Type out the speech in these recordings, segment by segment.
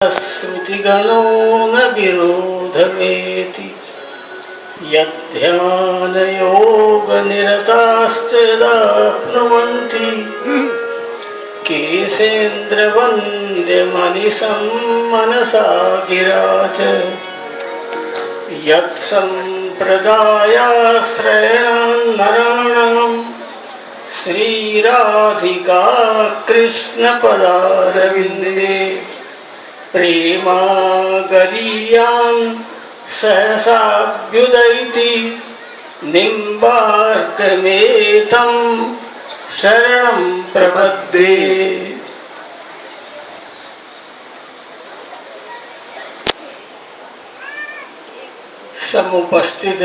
श्रुतिगणो न विरोधमेति यद्ध्यानयोगनिरताश्च यदाप्नुवन्ति केशेन्द्रवन्द्यमनिशं मनसा गिरा च यत्सम्प्रदायाश्रयणान्नराणां श्रीराधिका कृष्णपदारविन्दे प्रेमागरीयान् सहसाभ्युदयति निम्बार्कमेतं शरणं प्रपद्ये। समुपस्थित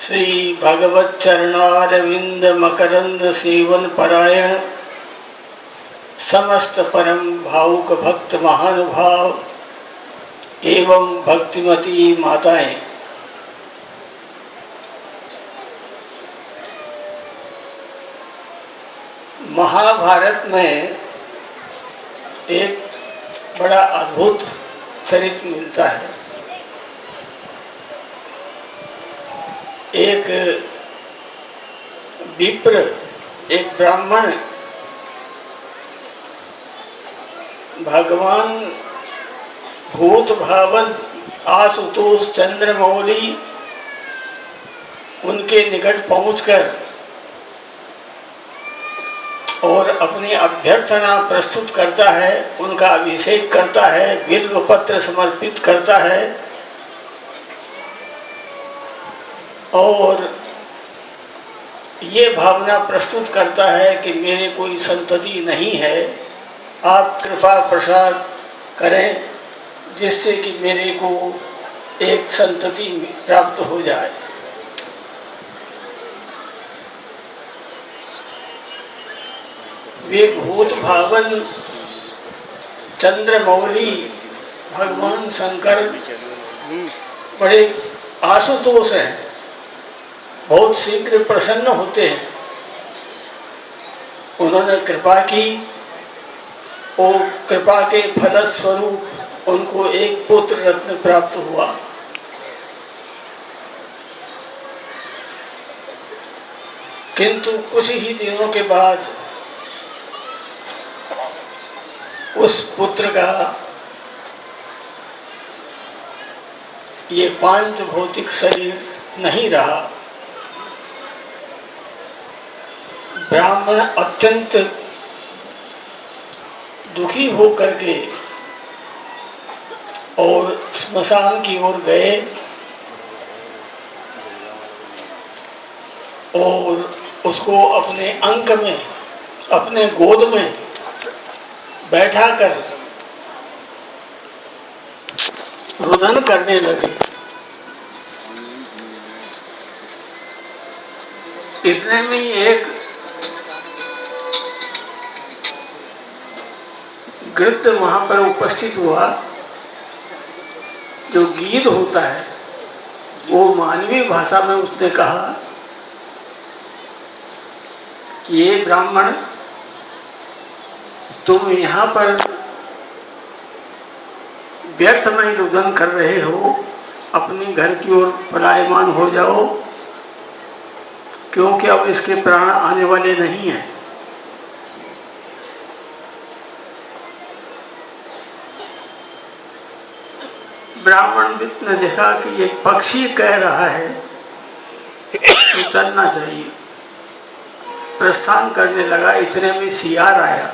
श्री भगवत चरणारविंद मकरंद सेवन परायण समस्त परम भावुक भक्त महानुभाव एवं भक्तिमती माताएं, महाभारत में एक बड़ा अद्भुत चरित्र मिलता है। एक विप्र, एक ब्राह्मण भगवान भूत भावन आशुतोष चंद्रमौली उनके निकट पहुंचकर और अपनी अभ्यर्थना प्रस्तुत करता है, उनका अभिषेक करता है, बिल्व पत्र समर्पित करता है और ये भावना प्रस्तुत करता है कि मेरे कोई संतति नहीं है, आप कृपा प्रसाद करें जिससे कि मेरे को एक संतति प्राप्त हो जाए। वे भूत भावन चंद्रमौली भगवान शंकर बड़े आशुतोष हैं, बहुत शीघ्र प्रसन्न होते हैं। उन्होंने कृपा की और कृपा के फलस्वरूप उनको एक पुत्र रत्न प्राप्त हुआ। किंतु कुछ ही दिनों के बाद उस पुत्र का ये पांच भौतिक शरीर नहीं रहा। ब्राह्मण अत्यंत दुखी होकर के और स्मशान की ओर गए और उसको अपने अंक में, अपने गोद में बैठाकर रुदन करने लगे। इतने में एक गृद्ध वहां पर उपस्थित हुआ। जो गीत होता है वो मानवीय भाषा में उसने कहा कि ये ब्राह्मण, तुम यहाँ पर व्यर्थ में ही रुदन कर रहे हो, अपने घर की ओर पलायमान हो जाओ, क्योंकि अब इसके प्राण आने वाले नहीं हैं। ब्राह्मण ने देखा कि ये पक्षी कह रहा है कि चलना चाहिए, प्रस्थान करने लगा। इतने में सियार आया।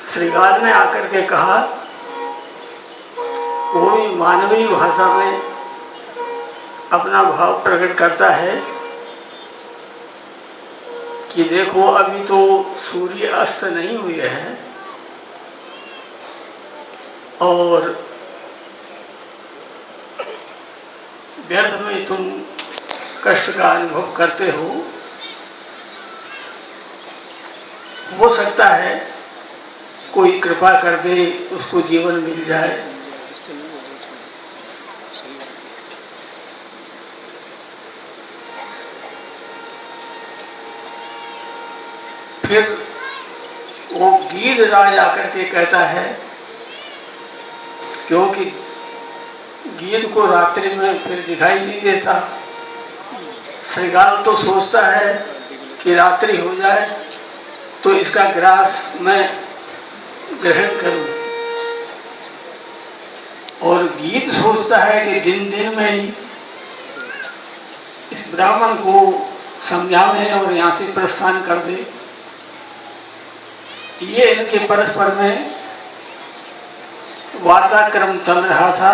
श्रृगाल ने आकर के कहा, वो भी मानवीय भाषा में अपना भाव प्रकट करता है कि देखो अभी तो सूर्य अस्त नहीं हुए हैं और व्यर्थ में तुम कष्ट का अनुभव करते हो। हो सकता है कोई कृपा कर दे, उसको जीवन मिल जाए। फिर वो गीध राज आकर के कहता है, क्योंकि गीध को रात्रि में फिर दिखाई नहीं देता। श्रृगाल तो सोचता है कि रात्रि हो जाए तो इसका ग्रास मैं ग्रहण करूं, और गीध सोचता है कि दिन दिन में ही इस ब्राह्मण को समझावे और यहाँ से प्रस्थान कर दे। ये इनके परस्पर में वार्ताक्रम चल रहा था।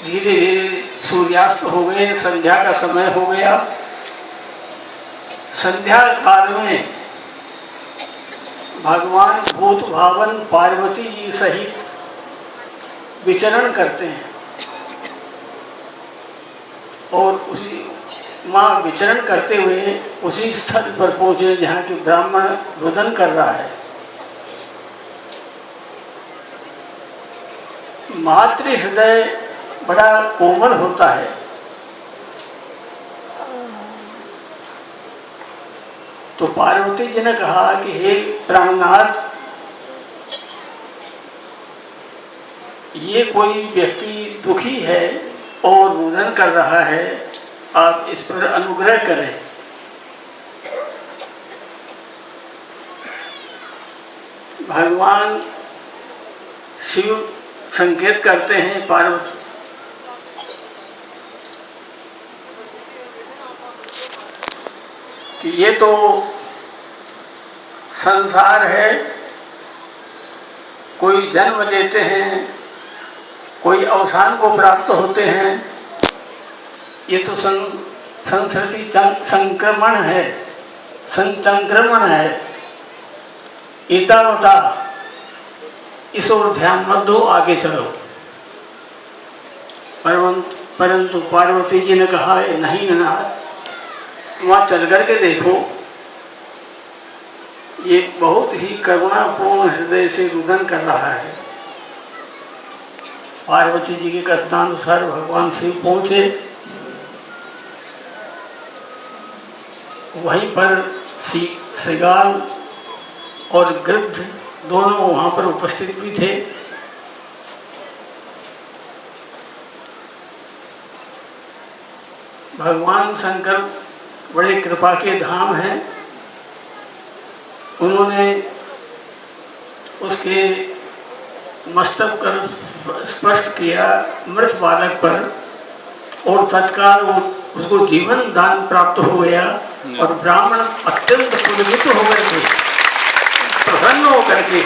धीरे धीरे सूर्यास्त हो गए, संध्या का समय हो गया। संध्या काल में भगवान भूत भावन पार्वती जी सहित विचरण करते हैं, और उसी माँ विचरण करते हुए उसी स्थल पर पहुंचे जहाँ की ब्राह्मण रुदन कर रहा है। मातृ हृदय बड़ा कोमल होता है। तो पार्वती जी ने कहा कि हे प्राणनाथ, ये कोई व्यक्ति दुखी है और रुदन कर रहा है, आप इस पर अनुग्रह करें। भगवान शिव संकेत करते हैं पार्वती, कि ये तो संसार है, कोई जन्म लेते हैं, कोई अवसान को प्राप्त होते हैं। ये तो संस्कृति संक्रमण है, संक्रमण है। इतावता इस ओर ध्यान मत दो, आगे चलो। परंतु पार्वती जी ने कहा, नहीं नाथ, वहाँ चल करके देखो, ये बहुत ही करुणापूर्ण हृदय से रुदन कर रहा है। पार्वती जी के कथनानुसार भगवान शिव पहुंचे। वहीं पर श्रृगाल और गृध्र दोनों वहां पर उपस्थित भी थे। भगवान शंकर बड़े कृपा के धाम हैं। उन्होंने उसके मस्तक पर स्पर्श किया मृत बालक पर, और तत्काल वो उसको जीवन दान प्राप्त हो गया, और ब्राह्मण अत्यंत पुलकित हो गए थे। प्रसन्न होकर के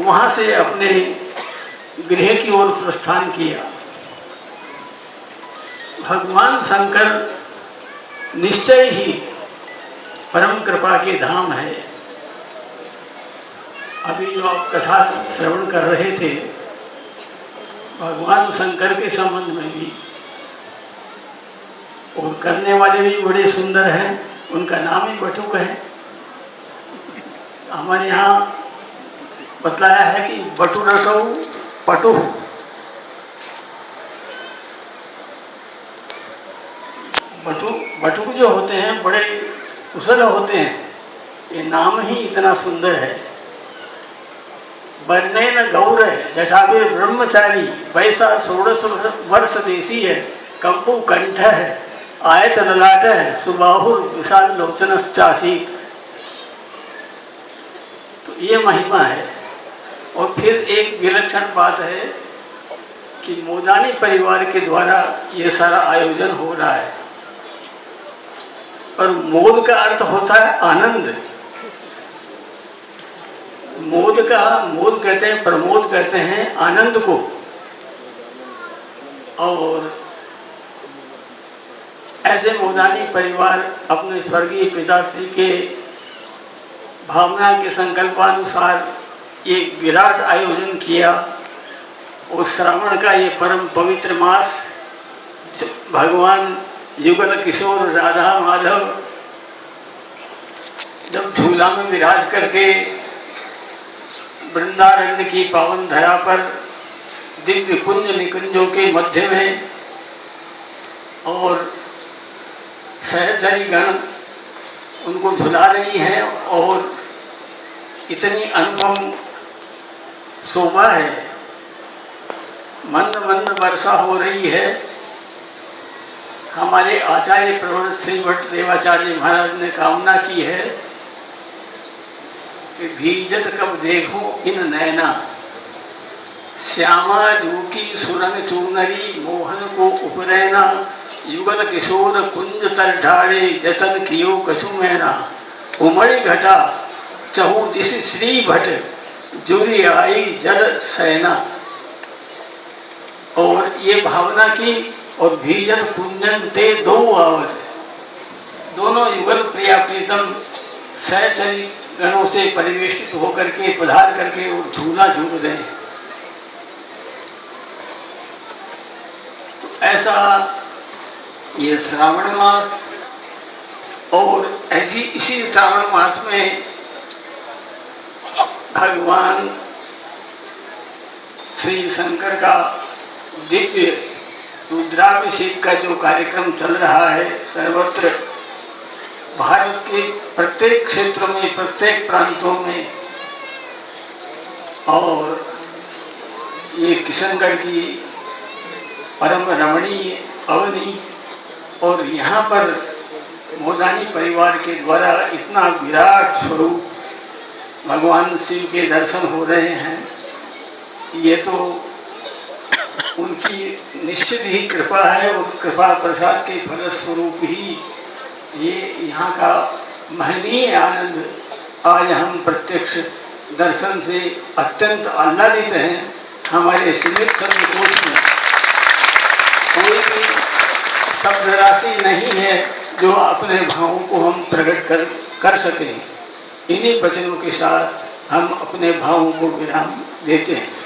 वहां से अपने गृह की ओर प्रस्थान किया। भगवान शंकर निश्चय ही परम कृपा के धाम है। अभी जो आप कथा श्रवण कर रहे थे, भगवान शंकर के संबंध में भी, और करने वाले भी बड़े सुंदर हैं। उनका नाम ही बटुक है। हमारे यहाँ बतलाया है कि बटुरसौ पटु, बटुक जो होते हैं बड़े कुशल होते हैं। ये नाम ही इतना सुंदर है। वर्णेन गौर जटावीर ब्रह्मचारी, वैसा 16 वर्ष देशी है, कंपु कंठ है, आयत ललाट है, सुबाहुर विशाल लोचनश्चासीत। तो ये महिमा है। और फिर एक विलक्षण बात है कि मोदानी परिवार के द्वारा ये सारा आयोजन हो रहा है। और मोद का अर्थ होता है आनंद। मोद कहते हैं, प्रमोद कहते हैं आनंद को। और ऐसे मोदानी परिवार अपने स्वर्गीय पिताश्री के भावना के संकल्पानुसार एक विराट आयोजन किया। उस श्रावण का ये परम पवित्र मास, भगवान युगल किशोर राधा माधव जब झूला में विराज करके वृंदारण्य की पावन धरा पर दिव्य कुंज निकुंजों के मध्य में, और सहचरी गण उनको झुला रही हैं और इतनी अनुपम शोभा है। मंद मंद वर्षा हो रही है। हमारे आचार्य प्रवृत्त श्री भट्ट देवाचार्य महाराज ने कामना की है कि भीजत कब देखो इन नैना, श्यामा जूकी सुरंग चूनरी मोहन को उपरैना, युगल किशोर कुंज तर ढाड़े जतन कियो कछु मैना, उमड़ी घटा चहु दिश श्री भट जुरी आई जल सैना। और ये भावना की और भीजत कुंजन ते दो आवत, दोनों युगल प्रिया प्रीतम सहचरी गणों से परिवेष्टित होकर के पधार करके वो झूला झूल रहे हैं। तो ऐसा ये श्रावण मास, और ऐसी इसी श्रावण मास में भगवान श्री शंकर का दिव्य रुद्राभिषेक का जो कार्यक्रम चल रहा है सर्वत्र, भारत के प्रत्येक क्षेत्रों में, प्रत्येक प्रांतों में, और ये किशनगढ़ की परम रमणीय अवनी, और यहाँ पर मोदानी परिवार के द्वारा इतना विराट स्वरूप भगवान शिव के दर्शन हो रहे हैं। ये तो उनकी निश्चित ही कृपा है, और कृपा प्रसाद के फलस्वरूप ही ये यहाँ का महनीय आनंद आज हम प्रत्यक्ष दर्शन से अत्यंत आह्लादित हैं। हमारे सीमित संकोच में कोई भी शब्द राशि नहीं है जो अपने भावों को हम प्रकट कर सकें। इन्हीं वचनों के साथ हम अपने भावों को विराम देते हैं।